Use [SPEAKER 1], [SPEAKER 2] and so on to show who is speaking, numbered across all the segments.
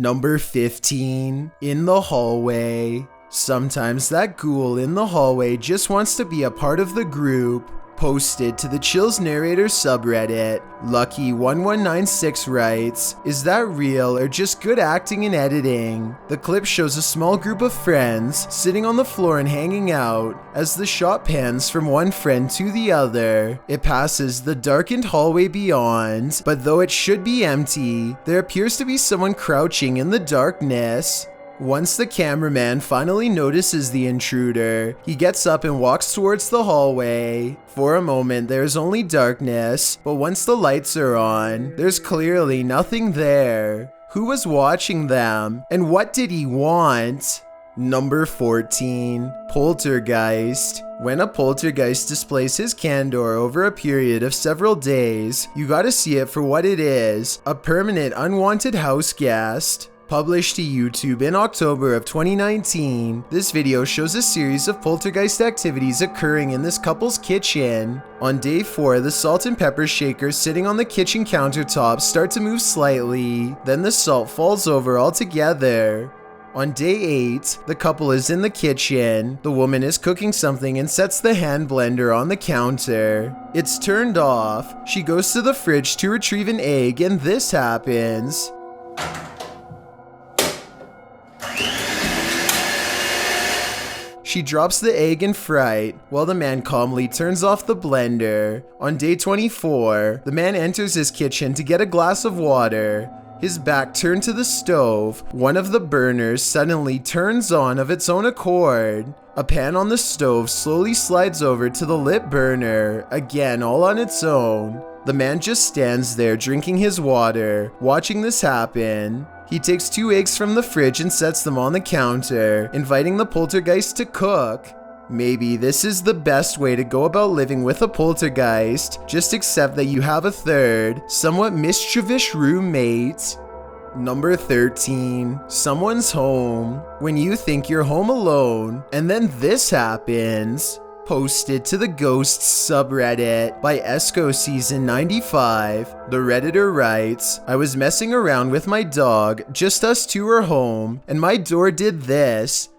[SPEAKER 1] Number 15. In the hallway. Sometimes that ghoul in the hallway just wants to be a part of the group. Posted to the Chills Narrator subreddit, Lucky1196 writes, "Is that real or just good acting and editing?" The clip shows a small group of friends sitting on the floor and hanging out. As the shot pans from one friend to the other, it passes the darkened hallway beyond, but though it should be empty, there appears to be someone crouching in the darkness. Once the cameraman finally notices the intruder, he gets up and walks towards the hallway. For a moment, there's only darkness, but once the lights are on, there's clearly nothing there. Who was watching them, and what did he want? Number 14. Poltergeist. When a poltergeist displays his candor over a period of several days, you gotta see it for what it is, a permanent unwanted house guest. Published to YouTube in October of 2019, this video shows a series of poltergeist activities occurring in this couple's kitchen. On day 4, the salt and pepper shakers sitting on the kitchen countertop start to move slightly, then the salt falls over altogether. On day 8, the couple is in the kitchen. The woman is cooking something and sets the hand blender on the counter. It's turned off. She goes to the fridge to retrieve an egg, and this happens. She drops the egg in fright, while the man calmly turns off the blender. On day 24, the man enters his kitchen to get a glass of water. His back turned to the stove. One of the burners suddenly turns on of its own accord. A pan on the stove slowly slides over to the lit burner, again all on its own. The man just stands there drinking his water, watching this happen. He takes 2 eggs from the fridge and sets them on the counter, inviting the poltergeist to cook. Maybe this is the best way to go about living with a poltergeist, just accept that you have a third, somewhat mischievous roommate. Number 13. Someone's home. When you think you're home alone, and then this happens. Posted to the Ghosts subreddit by Esco Season 95. The Redditor writes, "I was messing around with my dog, just us two were home, and my door did this."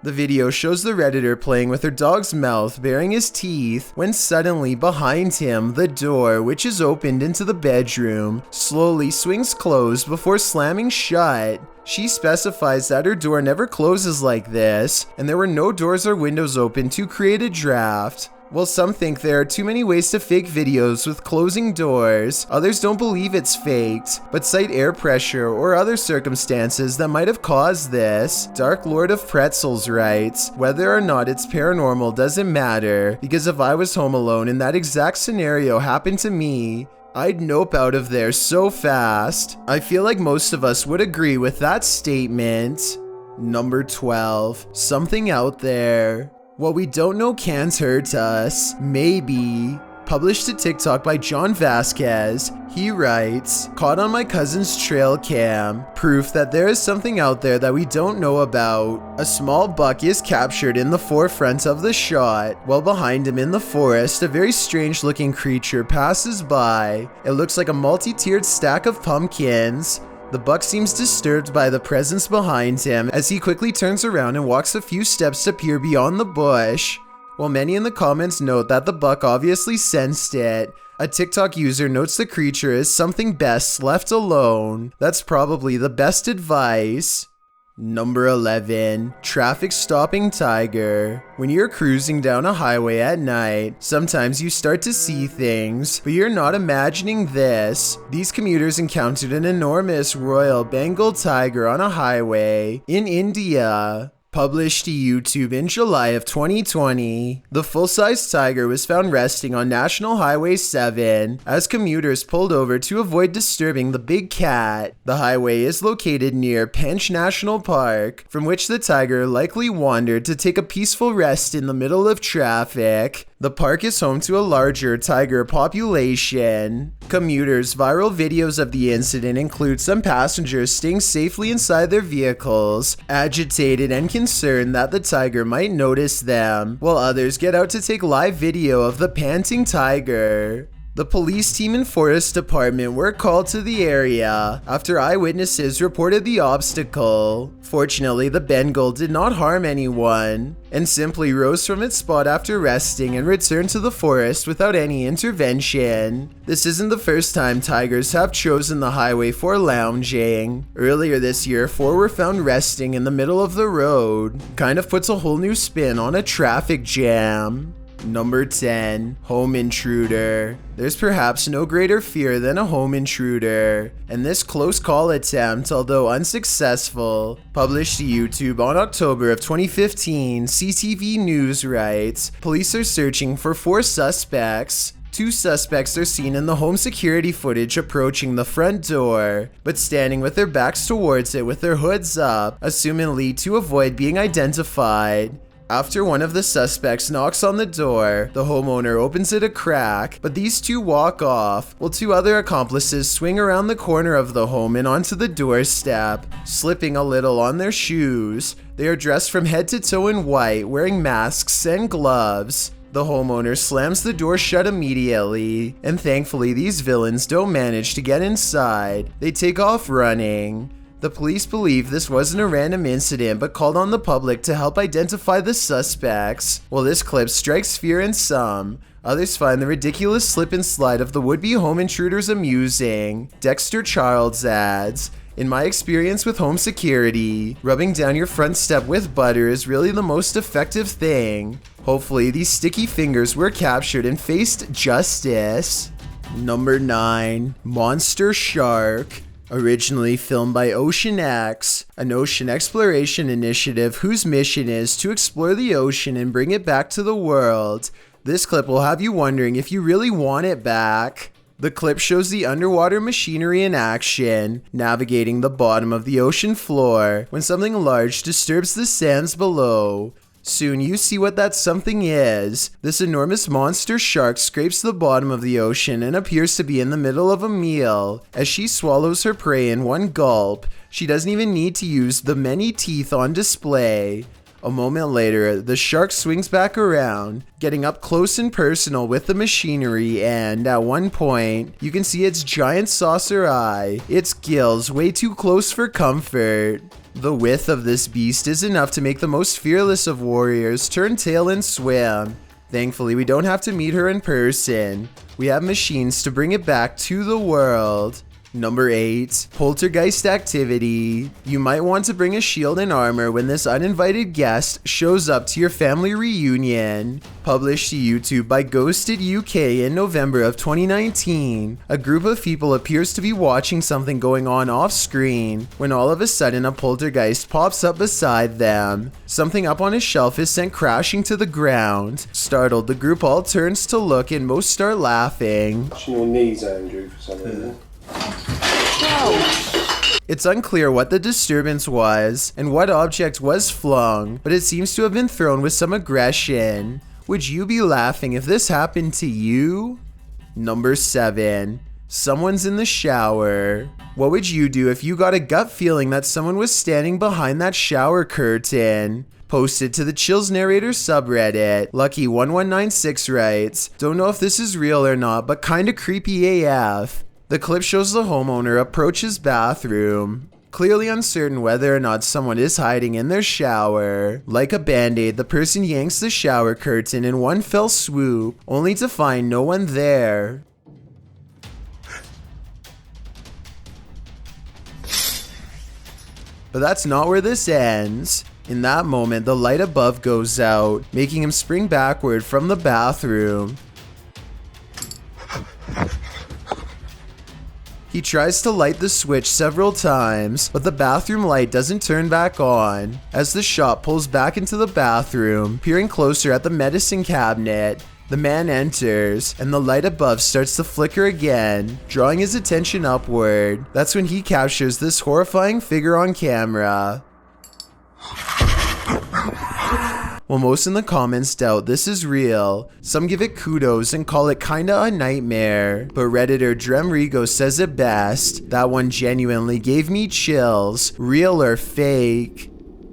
[SPEAKER 1] The video shows the Redditor playing with her dog's mouth, baring his teeth, when suddenly behind him, the door, which is opened into the bedroom, slowly swings closed before slamming shut. She specifies that her door never closes like this, and there were no doors or windows open to create a draft. While some think there are too many ways to fake videos with closing doors, others don't believe it's faked, but cite air pressure or other circumstances that might have caused this. Dark Lord of Pretzels writes, "Whether or not it's paranormal doesn't matter, because if I was home alone and that exact scenario happened to me, I'd nope out of there so fast." I feel like most of us would agree with that statement. Number 12. Something out there. What we don't know can't hurt us. Maybe. Published to TikTok by John Vasquez, he writes, "Caught on my cousin's trail cam. Proof that there is something out there that we don't know about. A small buck is captured in the forefront of the shot, while behind him in the forest, a very strange looking creature passes by. It looks like a multi-tiered stack of pumpkins. The buck seems disturbed by the presence behind him as he quickly turns around and walks a few steps to peer beyond the bush." While many in the comments note that the buck obviously sensed it, a TikTok user notes the creature is something best left alone. That's probably the best advice. Number 11. Traffic stopping tiger. When you're cruising down a highway at night, sometimes you start to see things, but you're not imagining this. These commuters encountered an enormous Royal Bengal tiger on a highway in India. Published to YouTube in July of 2020, the full-size tiger was found resting on National Highway 7 as commuters pulled over to avoid disturbing the big cat. The highway is located near Pench National Park, from which the tiger likely wandered to take a peaceful rest in the middle of traffic. The park is home to a larger tiger population. Commuters' viral videos of the incident include some passengers staying safely inside their vehicles, agitated and concerned that the tiger might notice them, while others get out to take live video of the panting tiger. The police team and forest department were called to the area after eyewitnesses reported the obstacle. Fortunately, the Bengal did not harm anyone and simply rose from its spot after resting and returned to the forest without any intervention. This isn't the first time tigers have chosen the highway for lounging. Earlier this year, 4 were found resting in the middle of the road. Kind of puts a whole new spin on a traffic jam. Number 10. Home intruder. There's perhaps no greater fear than a home intruder, and this close call attempt, although unsuccessful, published to YouTube on October of 2015, CTV News writes, police are searching for 4 suspects. 2 suspects are seen in the home security footage approaching the front door, but standing with their backs towards it with their hoods up, assumingly to avoid being identified. After one of the suspects knocks on the door, the homeowner opens it a crack, but these 2 walk off, while 2 other accomplices swing around the corner of the home and onto the doorstep, slipping a little on their shoes. They are dressed from head to toe in white, wearing masks and gloves. The homeowner slams the door shut immediately, and thankfully these villains don't manage to get inside. They take off running. The police believe this wasn't a random incident but called on the public to help identify the suspects. While this clip strikes fear in some, others find the ridiculous slip and slide of the would-be home intruders amusing. Dexter Charles adds, "In my experience with home security, rubbing down your front step with butter is really the most effective thing. Hopefully these sticky fingers were captured and faced justice." Number 9. Monster Shark. Originally filmed by Ocean X, an ocean exploration initiative whose mission is to explore the ocean and bring it back to the world. This clip will have you wondering if you really want it back. The clip shows the underwater machinery in action, navigating the bottom of the ocean floor when something large disturbs the sands below. Soon you see what that something is. This enormous monster shark scrapes the bottom of the ocean and appears to be in the middle of a meal. As she swallows her prey in one gulp, she doesn't even need to use the many teeth on display. A moment later, the shark swings back around, getting up close and personal with the machinery, and at one point, you can see its giant saucer eye, its gills way too close for comfort. The width of this beast is enough to make the most fearless of warriors turn tail and swim. Thankfully, we don't have to meet her in person. We have machines to bring it back to the world. Number 8. Poltergeist Activity. You might want to bring a shield and armor when this uninvited guest shows up to your family reunion. Published to YouTube by Ghosted UK in November of 2019, a group of people appears to be watching something going on off screen when all of a sudden a poltergeist pops up beside them. Something up on a shelf is sent crashing to the ground. Startled, the group all turns to look and most start laughing.
[SPEAKER 2] Your knees, Andrew, for some reason.
[SPEAKER 1] It's unclear what the disturbance was and what object was flung, but it seems to have been thrown with some aggression. Would you be laughing if this happened to you? Number 7. Someone's in the shower. What would you do if you got a gut feeling that someone was standing behind that shower curtain? Posted to the Chills Narrator subreddit, Lucky1196 writes, "Don't know if this is real or not, but kinda creepy AF." The clip shows the homeowner approach his bathroom, clearly uncertain whether or not someone is hiding in their shower. Like a band-aid, the person yanks the shower curtain in one fell swoop, only to find no one there. But that's not where this ends. In that moment, the light above goes out, making him spring backward from the bathroom. He tries to light the switch several times, but the bathroom light doesn't turn back on. As the shot pulls back into the bathroom, peering closer at the medicine cabinet, the man enters, and the light above starts to flicker again, drawing his attention upward. That's when he captures this horrifying figure on camera. While most in the comments doubt this is real, some give it kudos and call it kinda a nightmare, but Redditor Dremrigo says it best. That one genuinely gave me chills, real or fake.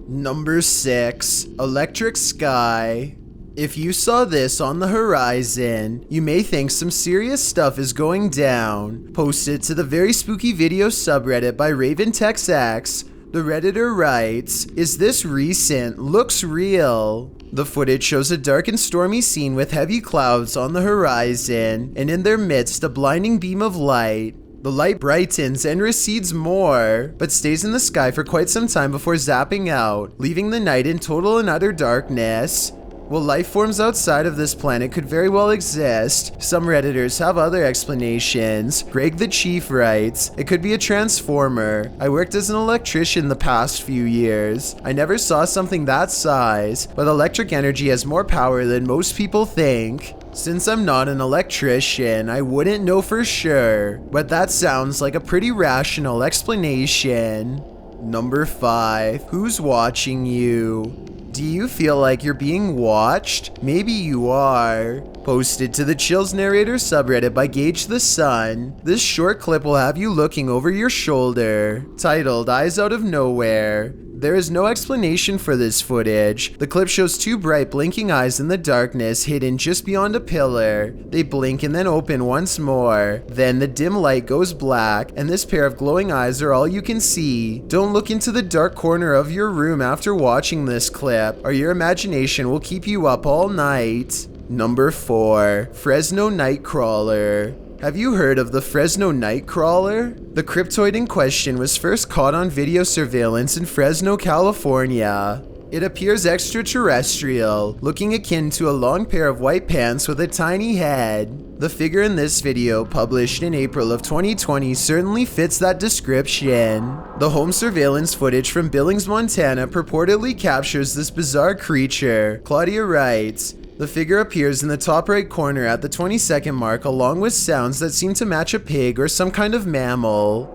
[SPEAKER 1] Number 6. Electric Sky. If you saw this on the horizon, you may think some serious stuff is going down. Posted to the Very Spooky Video subreddit by RavenTexX, the Redditor writes, "Is this recent? Looks real." The footage shows a dark and stormy scene with heavy clouds on the horizon, and in their midst a blinding beam of light. The light brightens and recedes more, but stays in the sky for quite some time before zapping out, leaving the night in total and utter darkness. While life forms outside of this planet could very well exist, some Redditors have other explanations. Greg the Chief writes, "It could be a transformer. I worked as an electrician the past few years. I never saw something that size, but electric energy has more power than most people think. Since I'm not an electrician, I wouldn't know for sure, but that sounds like a pretty rational explanation." Number 5. Who's watching you? Do you feel like you're being watched? Maybe you are. Posted to the Chills Narrator subreddit by Gage the Sun, this short clip will have you looking over your shoulder. Titled Eyes Out of Nowhere. There is no explanation for this footage. The clip shows two bright blinking eyes in the darkness hidden just beyond a pillar. They blink and then open once more. Then the dim light goes black, and this pair of glowing eyes are all you can see. Don't look into the dark corner of your room after watching this clip, or your imagination will keep you up all night. Number 4. Fresno Nightcrawler. Have you heard of the Fresno Nightcrawler? The cryptoid in question was first caught on video surveillance in Fresno, California. It appears extraterrestrial, looking akin to a long pair of white pants with a tiny head. The figure in this video, published in April of 2020, certainly fits that description. The home surveillance footage from Billings, Montana purportedly captures this bizarre creature. Claudia writes, "The figure appears in the top right corner at the 20-second mark along with sounds that seem to match a pig or some kind of mammal."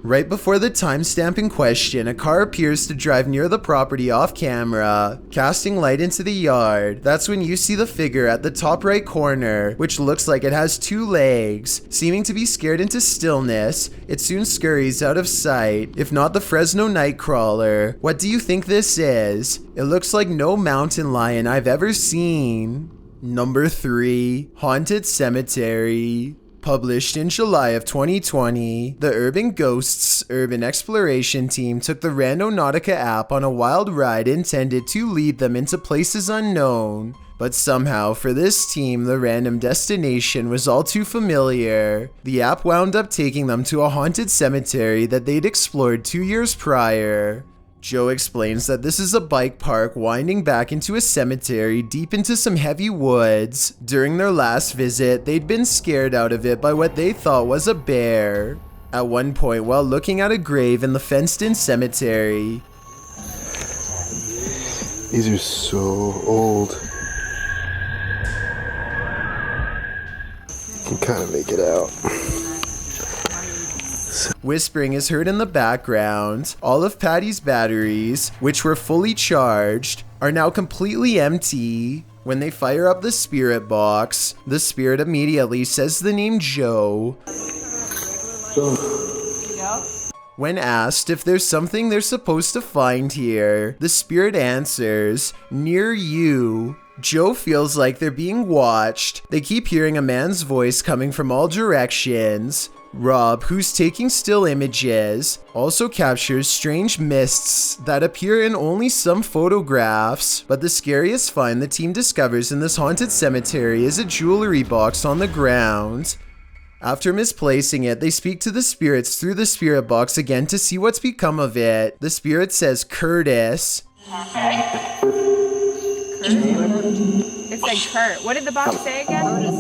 [SPEAKER 1] Right before the timestamp in question, a car appears to drive near the property off camera, casting light into the yard. That's when you see the figure at the top right corner, which looks like it has 2 legs. Seeming to be scared into stillness, it soon scurries out of sight. If not the Fresno Nightcrawler, what do you think this is? It looks like no mountain lion I've ever seen. Number 3. Haunted Cemetery. Published in July of 2020, the Urban Ghosts Urban Exploration team took the Randonautica app on a wild ride intended to lead them into places unknown. But somehow, for this team, the random destination was all too familiar. The app wound up taking them to a haunted cemetery that they'd explored 2 years prior. Joe explains that this is a bike park winding back into a cemetery deep into some heavy woods. During their last visit, they'd been scared out of it by what they thought was a bear. At one point, while looking at a grave in the fenced-in cemetery,
[SPEAKER 2] These are so old. You can kind of make it out.
[SPEAKER 1] whispering is heard in the background. All of Patty's batteries, which were fully charged, are now completely empty. When they fire up the spirit box, the spirit immediately says the name Joe. When asked if there's something they're supposed to find here, the spirit answers, "Near you." Joe feels like they're being watched. They keep hearing a man's voice coming from all directions. Rob, who's taking still images, also captures strange mists that appear in only some photographs. But the scariest find the team discovers in this haunted cemetery is a jewelry box on the ground. After misplacing it, they speak to the spirits through the spirit box again to see what's become of it. The spirit says Curtis.
[SPEAKER 3] It said Kurt. What did the box say again?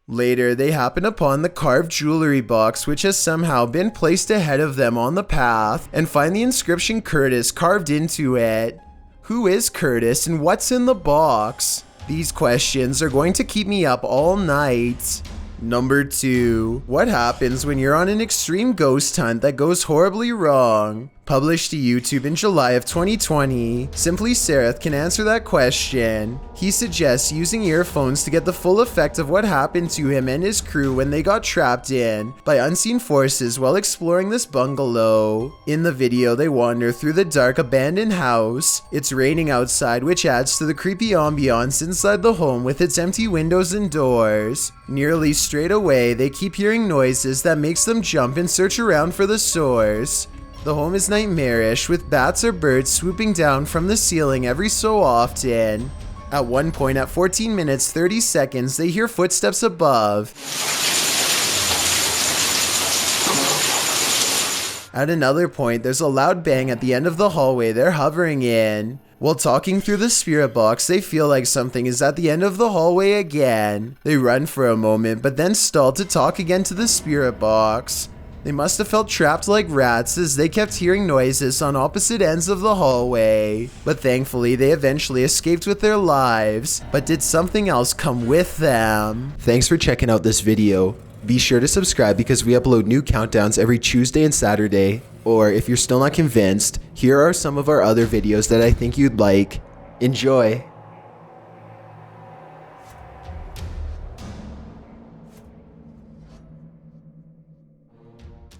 [SPEAKER 1] Later, they happen upon the carved jewelry box, which has somehow been placed ahead of them on the path, and find the inscription Curtis carved into it. Who is Curtis and what's in the box? These questions are going to keep me up all night. Number 2. What happens when you're on an extreme ghost hunt that goes horribly wrong? Published to YouTube in July of 2020, Simply Sereth can answer that question. He suggests using earphones to get the full effect of what happened to him and his crew when they got trapped in by unseen forces while exploring this bungalow. In the video, they wander through the dark abandoned house. It's raining outside, which adds to the creepy ambiance inside the home with its empty windows and doors. Nearly straight away, they keep hearing noises that makes them jump and search around for the source. The home is nightmarish, with bats or birds swooping down from the ceiling every so often. At one point, at 14 minutes 30 seconds, they hear footsteps above. At another point, there's a loud bang at the end of the hallway they're hovering in. While talking through the spirit box, they feel like something is at the end of the hallway again. They run for a moment, but then stall to talk again to the spirit box. They must have felt trapped like rats as they kept hearing noises on opposite ends of the hallway. But thankfully, they eventually escaped with their lives. But did something else come with them? Thanks for checking out this video. Be sure to subscribe because we upload new countdowns every Tuesday and Saturday. Or if you're still not convinced, here are some of our other videos that I think you'd like. Enjoy!